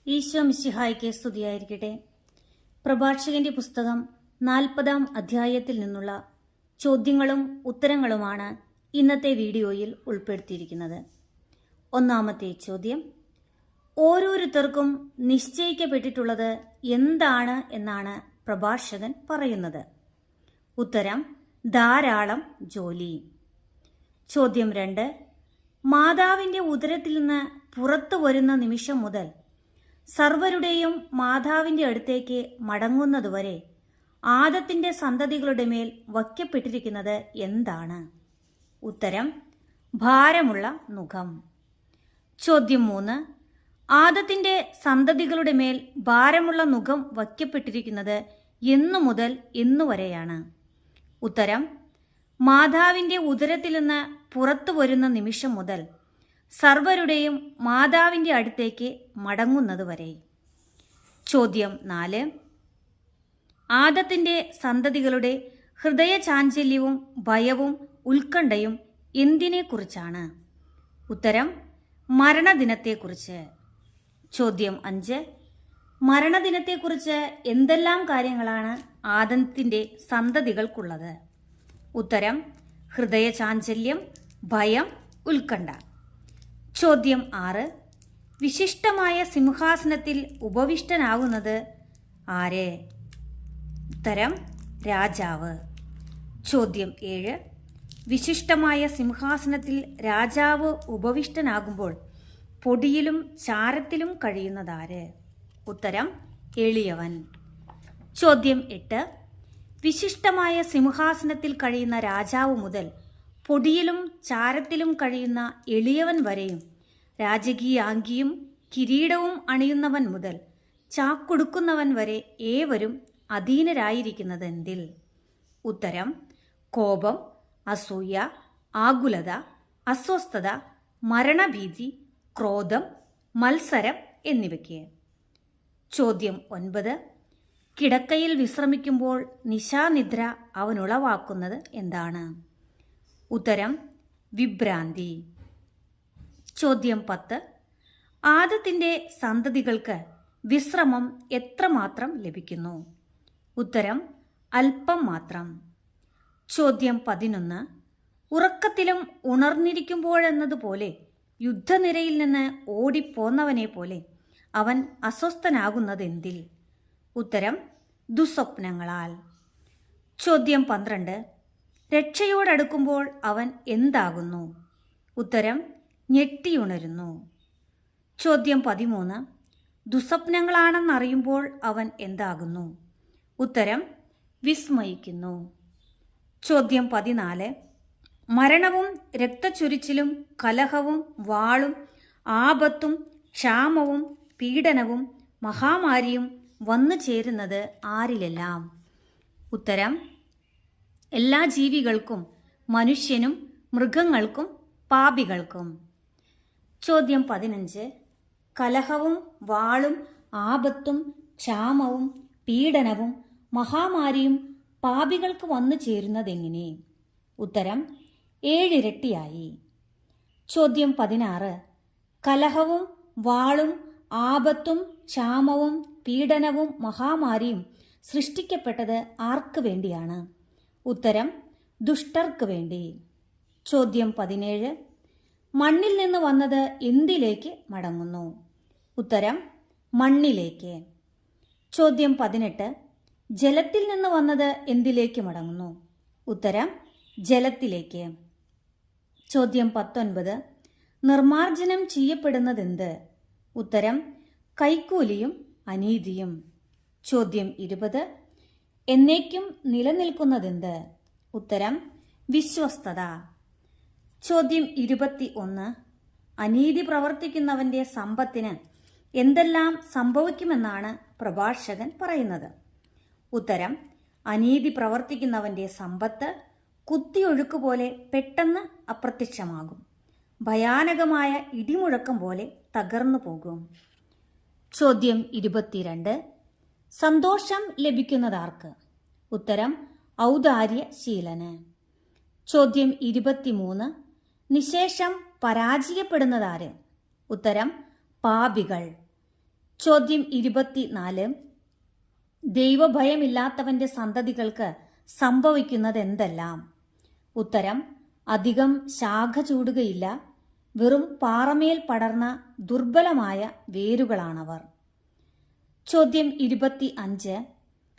ഈശോ മിശിഹായ്ക്ക് സ്തുതിയായിരിക്കട്ടെ. പ്രഭാഷകന്റെ പുസ്തകം 40-ാം അധ്യായത്തിൽ നിന്നുള്ള ചോദ്യങ്ങളും ഉത്തരങ്ങളുമാണ് ഇന്നത്തെ വീഡിയോയിൽ ഉൾപ്പെടുത്തിയിരിക്കുന്നത്. ഒന്നാമത്തെ ചോദ്യം: ഓരോരുത്തർക്കും നിശ്ചയിക്കപ്പെട്ടിട്ടുള്ളത് എന്താണ് എന്നാണ് പ്രഭാഷകൻ പറയുന്നത്? ഉത്തരം: ധാരാളം ജോലി. ചോദ്യം 2: മാതാവിൻ്റെ ഉദരത്തിൽ നിന്ന് പുറത്തു വരുന്ന നിമിഷം മുതൽ സർവരുടെയും മാതാവിൻ്റെ അടുത്തേക്ക് മടങ്ങുന്നതുവരെ ആദത്തിൻ്റെ സന്തതികളുടെ മേൽ വയ്ക്കപ്പെട്ടിരിക്കുന്നത് എന്താണ്? ഉത്തരം: ഭാരമുള്ള നുകം. ചോദ്യം 3: ആദത്തിൻ്റെ സന്തതികളുടെ മേൽ ഭാരമുള്ള നുകം വയ്ക്കപ്പെട്ടിരിക്കുന്നത് എന്നു മുതൽ എന്നുവരെയാണ്? ഉത്തരം: മാതാവിൻ്റെ ഉദരത്തിൽ നിന്ന് പുറത്തു വരുന്ന നിമിഷം മുതൽ സർവരുടെയും മാതാവിൻ്റെ അടുത്തേക്ക് മടങ്ങുന്നതുവരെ. ചോദ്യം 4: ആദത്തിൻ്റെ സന്തതികളുടെ ഹൃദയചാഞ്ചല്യവും ഭയവും ഉത്കണ്ഠയും എന്തിനെക്കുറിച്ചാണ്? ഉത്തരം: മരണദിനത്തെക്കുറിച്ച്. ചോദ്യം 5: മരണദിനത്തെക്കുറിച്ച് എന്തെല്ലാം കാര്യങ്ങളാണ് ആദത്തിൻ്റെ സന്തതികൾക്കുള്ളത്? ഉത്തരം: ഹൃദയചാഞ്ചല്യം, ഭയം, ഉത്കണ്ഠ. ചോദ്യം 6: വിശിഷ്ടമായ സിംഹാസനത്തിൽ ഉപവിഷ്ടനാകുന്നത് ആര്? ഉത്തരം: രാജാവ്. ചോദ്യം 7: വിശിഷ്ടമായ സിംഹാസനത്തിൽ രാജാവ് ഉപവിഷ്ടനാകുമ്പോൾ പൊടിയിലും ചാരത്തിലും കഴിയുന്നതാര്? ഉത്തരം: എളിയവൻ. ചോദ്യം 8: വിശിഷ്ടമായ സിംഹാസനത്തിൽ കഴിയുന്ന രാജാവ് മുതൽ പൊടിയിലും ചാരത്തിലും കഴിയുന്ന എളിയവൻ വരെയും രാജകീയാങ്കിയും കിരീടവും അണിയുന്നവൻ മുതൽ ചാക്കൊടുക്കുന്നവൻ വരെ ഏവരും അധീനരായിരിക്കുന്നതെന്തിൽ? ഉത്തരം: കോപം, അസൂയ, ആകുലത, അസ്വസ്ഥത, മരണഭീതി, ക്രോധം, മത്സരം എന്നിവയ്ക്ക്. ചോദ്യം 9: കിടക്കയിൽ വിശ്രമിക്കുമ്പോൾ നിശാനിദ്ര അവനുളവാക്കുന്നത് എന്താണ്? ഉത്തരം: വിഭ്രാന്തി. ചോദ്യം 10: ആദത്തിൻ്റെ സന്തതികൾക്ക് വിശ്രമം എത്രമാത്രം ലഭിക്കുന്നു? ഉത്തരം: അല്പം മാത്രം. ചോദ്യം 11: ഉറക്കത്തിലും ഉണർന്നിരിക്കുമ്പോഴെന്നതുപോലെ യുദ്ധനിരയിൽ നിന്ന് ഓടിപ്പോന്നവനെ പോലെ അവൻ അസ്വസ്ഥനാകുന്നതെന്തിൽ? ഉത്തരം: ദുസ്വപ്നങ്ങളാൽ. ചോദ്യം 12: രക്ഷയോടടുക്കുമ്പോൾ അവൻ എന്താകുന്നു? ഉത്തരം: ഞെട്ടിയുണരുന്നു. ചോദ്യം 13: ദുസ്വപ്നങ്ങളാണെന്നറിയുമ്പോൾ അവൻ എന്താകുന്നു? ഉത്തരം: വിസ്മയിക്കുന്നു. ചോദ്യം 14: മരണവും രക്തച്ചൊരിച്ചിലും കലഹവും വാളും ആപത്തും ക്ഷാമവും പീഡനവും മഹാമാരിയും വന്നു ചേരുന്നത് ആരിലെല്ലാം? ഉത്തരം: എല്ലാ ജീവികൾക്കും, മനുഷ്യനും മൃഗങ്ങൾക്കും പാപികൾക്കും. ചോദ്യം 15: കലഹവും വാളും ആപത്തും ക്ഷാമവും പീഡനവും മഹാമാരിയും പാപികൾക്ക് വന്നു ചേരുന്നതെങ്ങനെ? ഉത്തരം: 7 ഇരട്ടിയായി. ചോദ്യം 16: കലഹവും വാളും ആപത്തും ക്ഷാമവും പീഡനവും മഹാമാരിയും സൃഷ്ടിക്കപ്പെട്ടത് ആർക്ക് വേണ്ടിയാണ്? ഉത്തരം: ദുഷ്ടർക്ക് വേണ്ടി. ചോദ്യം 17: മണ്ണിൽ നിന്ന് വന്നത് എന്തിലേക്ക് മടങ്ങുന്നു? ഉത്തരം: മണ്ണിലേക്ക്. ചോദ്യം 18: ജലത്തിൽ നിന്ന് വന്നത് എന്തിലേക്ക് മടങ്ങുന്നു? ഉത്തരം: ജലത്തിലേക്ക്. ചോദ്യം 19: നിർമാർജനം ചെയ്യപ്പെടുന്നതെന്ത്? ഉത്തരം: കൈക്കൂലിയും അനീതിയും. ചോദ്യം 20: എന്നേക്കും നിലനിൽക്കുന്നതെന്ത്? ഉത്തരം: വിശ്വസ്തത. ചോദ്യം 21: അനീതി പ്രവർത്തിക്കുന്നവൻ്റെ സമ്പത്തിന് എന്തെല്ലാം സംഭവിക്കുമെന്നാണ് പ്രഭാഷകൻ പറയുന്നത്? ഉത്തരം: അനീതി പ്രവർത്തിക്കുന്നവൻ്റെ സമ്പത്ത് കുത്തിയൊഴുക്ക് പോലെ പെട്ടെന്ന് അപ്രത്യക്ഷമാകും. ഭയാനകമായ ഇടിമുഴക്കം പോലെ തകർന്നു പോകും. ചോദ്യം 22: സന്തോഷം ലഭിക്കുന്നതാർക്ക്? ഉത്തരം: ഔദാര്യശീലന്. ചോദ്യം 23: നിശേഷം പരാജയപ്പെടുന്നതാര്? ഉത്തരം: പാപികൾ. ചോദ്യം 24. ദൈവഭയമില്ലാത്തവന്റെ സന്തതികൾക്ക് സംഭവിക്കുന്നത് എന്തെല്ലാം? ഉത്തരം: അധികം ശാഖ ചൂടുകയില്ല, വെറും പാറമേൽ പടർന്ന ദുർബലമായ വേരുകളാണവർ. ചോദ്യം 25.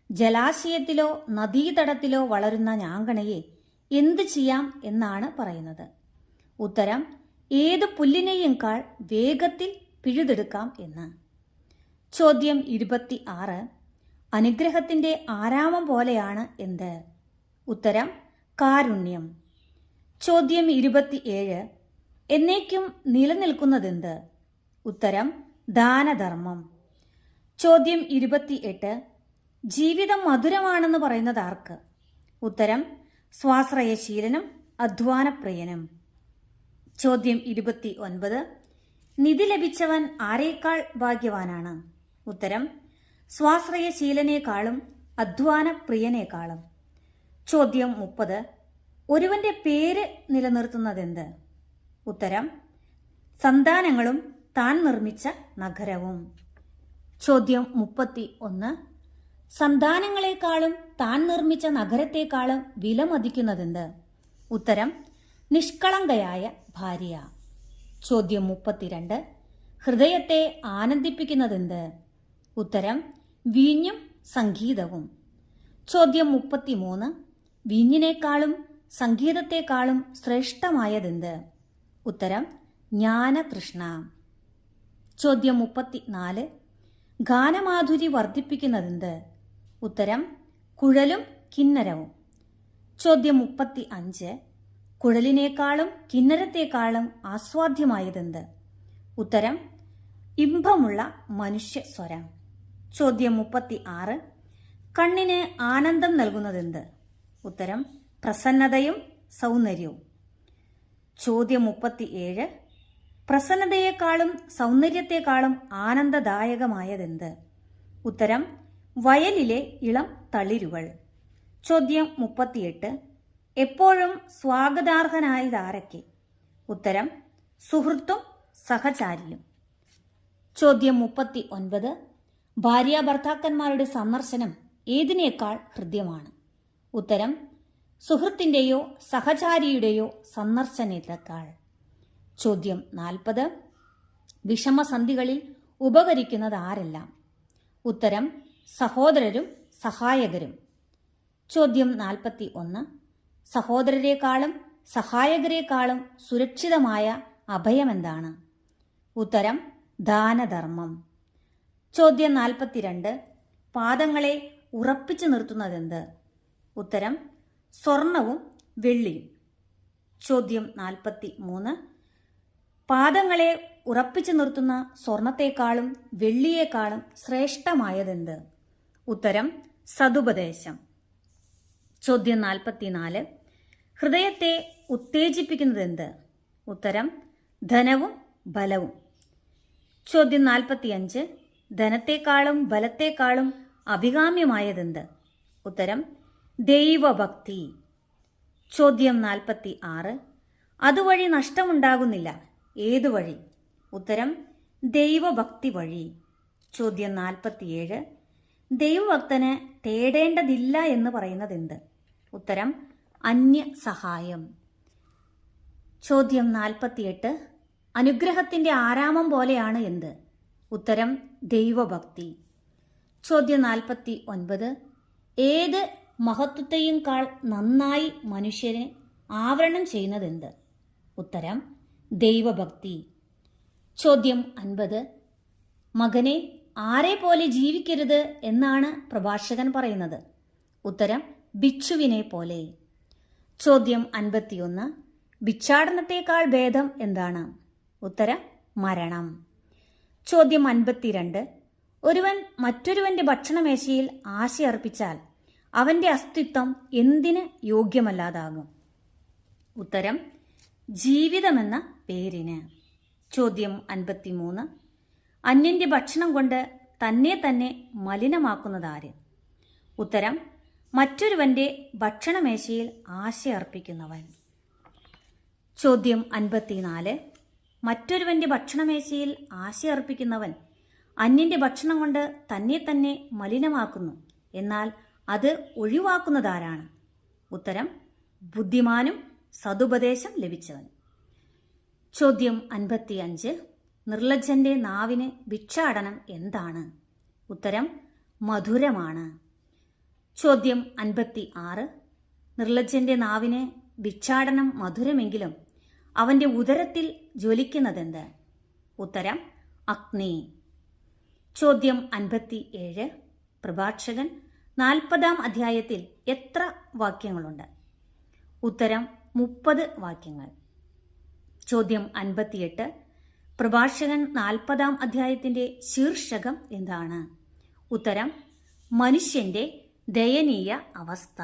ജലാശയത്തിലോ നദീതടത്തിലോ വളരുന്ന ഞാങ്കണയെ എന്ത് ചെയ്യാം എന്നാണ് പറയുന്നത്? ഉത്തരം: ഏത് പുല്ലിനെയേക്കാൾ വേഗത്തിൽ പിഴുതെടുക്കാം എന്ന്. ചോദ്യം 26. അനുഗ്രഹത്തിന്റെ ആരാമം പോലെയാണ് എന്ത്? ഉത്തരം: കാരുണ്യം. ചോദ്യം 27. എന്നേക്കും നിലനിൽക്കുന്നതെന്ത്? ഉത്തരം: ദാനധർമ്മം. ചോദ്യം 28. ജീവിതം മധുരമാണെന്ന് പറയുന്നത് ആർക്ക്? ഉത്തരം: സ്വാശ്രയശീലനും അധ്വാനപ്രിയനും. ചോദ്യം 29. നിധി ലഭിച്ചവൻ ആരേക്കാൾ ഭാഗ്യവാനാണ്? ഉത്തരം: സ്വാശ്രയശീലനേക്കാളും അധ്വാനപ്രിയനേക്കാളും. ചോദ്യം 30. ഒരുവന്റെ പേര് നിലനിർത്തുന്നതെന്ത്? ഉത്തരം: സന്താനങ്ങളും താൻ നിർമ്മിച്ച നഗരവും. ചോദ്യം 31. സന്താനങ്ങളെക്കാളും താൻ നിർമ്മിച്ച നഗരത്തെക്കാളും വിലമതിക്കുന്നതെന്ത്? ഉത്തരം: നിഷ്കളങ്കയായ ഭാര്യ. ചോദ്യം 32. ഹൃദയത്തെ ആനന്ദിപ്പിക്കുന്നതെന്ത്? ഉത്തരം: വീഞ്ഞും സംഗീതവും. ചോദ്യം 33. വീഞ്ഞിനേക്കാളും സംഗീതത്തെക്കാളും ശ്രേഷ്ഠമായതെന്ത്? ഉത്തരം: ജ്ഞാനതൃഷ്ണ. ചോദ്യം 34. ഗാനമാധുരി വർദ്ധിപ്പിക്കുന്നതെന്ത്? ഉത്തരം: കുഴലും കിന്നരവും. ചോദ്യം 35. കുഴലിനേക്കാളും കിന്നരത്തെക്കാളും ആസ്വാദ്യമായതെന്ത്? ഉത്തരം: ഇമ്പമുള്ള മനുഷ്യ സ്വരം. ചോദ്യം 36. കണ്ണിന് ആനന്ദം നൽകുന്നതെന്ത്? ഉത്തരം: പ്രസന്നതയും സൗന്ദര്യവും. ചോദ്യം 37. പ്രസന്നതയെക്കാളും സൗന്ദര്യത്തെക്കാളും ആനന്ദദായകമായതെന്ത്? ഉത്തരം: വയലിലെ ഇളം തളിരുകൾ. ചോദ്യം 38. എപ്പോഴും സ്വാഗതാർഹനായതാരൊക്കെ? ഉത്തരം: സുഹൃത്തും സഹചാരിയും. ചോദ്യം 39. ഭാര്യാഭർത്താക്കന്മാരുടെ സന്ദർശനം ഏതിനേക്കാൾ ഹൃദ്യമാണ്? ഉത്തരം: സുഹൃത്തിൻ്റെയോ സഹചാരിയുടെയോ സന്ദർശനത്തേക്കാൾ. ചോദ്യം 40. വിഷമസന്ധികളിൽ ഉപകരിക്കുന്നത് ആരെല്ലാം? ഉത്തരം: സഹോദരരും സഹായകരും. ചോദ്യം 41. സഹോദരരെക്കാളും സഹായകരെക്കാളും സുരക്ഷിതമായ അഭയമെന്താണ്? ഉത്തരം: ദാനധർമ്മം. ചോദ്യം 42. പാദങ്ങളെ ഉറപ്പിച്ചു നിർത്തുന്നതെന്ത്? ഉത്തരം: സ്വർണവും വെള്ളിയും. ചോദ്യം 43. പാദങ്ങളെ ഉറപ്പിച്ചു നിർത്തുന്ന സ്വർണത്തെക്കാളും വെള്ളിയേക്കാളും ശ്രേഷ്ഠമായതെന്ത്? ഉത്തരം: സതുപദേശം. ചോദ്യം 44. ഹൃദയത്തെ ഉത്തേജിപ്പിക്കുന്നതെന്ത്? ഉത്തരം: ധനവും ബലവും. ചോദ്യം 45. ധനത്തെക്കാളും ബലത്തെക്കാളും അഭികാമ്യമായതെന്ത്? ഉത്തരം: ദൈവഭക്തി. ചോദ്യം 46. അതുവഴി നഷ്ടമുണ്ടാകുന്നില്ല, ഏതുവഴി? ഉത്തരം: ദൈവഭക്തി വഴി. ചോദ്യം 47. ദൈവഭക്തന് തേടേണ്ടതില്ല എന്ന് പറയുന്നതെന്ത്? ഉത്തരം: അന്യ സഹായം. ചോദ്യം 48. അനുഗ്രഹത്തിന്റെ ആരാമം പോലെയാണ് എന്ത്? ഉത്തരം: ദൈവഭക്തി. ചോദ്യം 49. ഏത് മഹത്വത്തെയുംക്കാൾ നന്നായി മനുഷ്യനെ ആവരണം ചെയ്യുന്നതെന്ത്? ഉത്തരം: ദൈവഭക്തി. ചോദ്യം 50. മകനെ, ആരെ പോലെ ജീവിക്കരുത് എന്നാണ് പ്രഭാഷകൻ പറയുന്നത്? ഉത്തരം: ഭിക്ഷുവിനെ പോലെ. ചോദ്യം 51. ഭിക്ഷാടനത്തേക്കാൾ ഭേദം എന്താണ്? ഉത്തരം: മരണം. ചോദ്യം 52. ഒരുവൻ മറ്റൊരുവന്റെ ഭക്ഷണമേശയിൽ ആശയർപ്പിച്ചാൽ അവന്റെ അസ്തിത്വം എന്തിന് യോഗ്യമല്ലാതാകും? ഉത്തരം: ജീവിതമെന്ന പേരിന്. ചോദ്യം 53. അന്യന്റെ ഭക്ഷണം കൊണ്ട് തന്നെ മലിനമാക്കുന്നതാര്? ഉത്തരം: മറ്റൊരുവന്റെ ഭക്ഷണമേശയിൽ ആശയർപ്പിക്കുന്നവൻ. ചോദ്യം 54. മറ്റൊരുവന്റെ ഭക്ഷണമേശയിൽ ആശയർപ്പിക്കുന്നവൻ അന്യന്റെ ഭക്ഷണം കൊണ്ട് തന്നെ മലിനമാക്കുന്നു. എന്നാൽ അത് ഒഴിവാക്കുന്നതാരാണ്? ഉത്തരം ബുദ്ധിമാനും സതുപദേശം ലഭിച്ചവൻ. ചോദ്യം 55. നിർലജ്ജന്റെ നാവിന് ഭിക്ഷാടനം എന്താണ്? ഉത്തരം മധുരമാണ്. ചോദ്യം 56. നിർലജ്ജന്റെ നാവിന് ഭിക്ഷാടനം മധുരമെങ്കിലും അവന്റെ ഉദരത്തിൽ ജ്വലിക്കുന്നതെന്ത്? ഉത്തരം അഗ്നി. ചോദ്യം 57. പ്രഭാഷകൻ 40-ാം അധ്യായത്തിൽ എത്ര വാക്യങ്ങളുണ്ട്? ഉത്തരം 30 വാക്യങ്ങൾ. ചോദ്യം 58. പ്രഭാഷകൻ 40-ാം അധ്യായത്തിന്റെ ശീർഷകം എന്താണ്? ഉത്തരം മനുഷ്യന്റെ ദയനീയ അവസ്ഥ.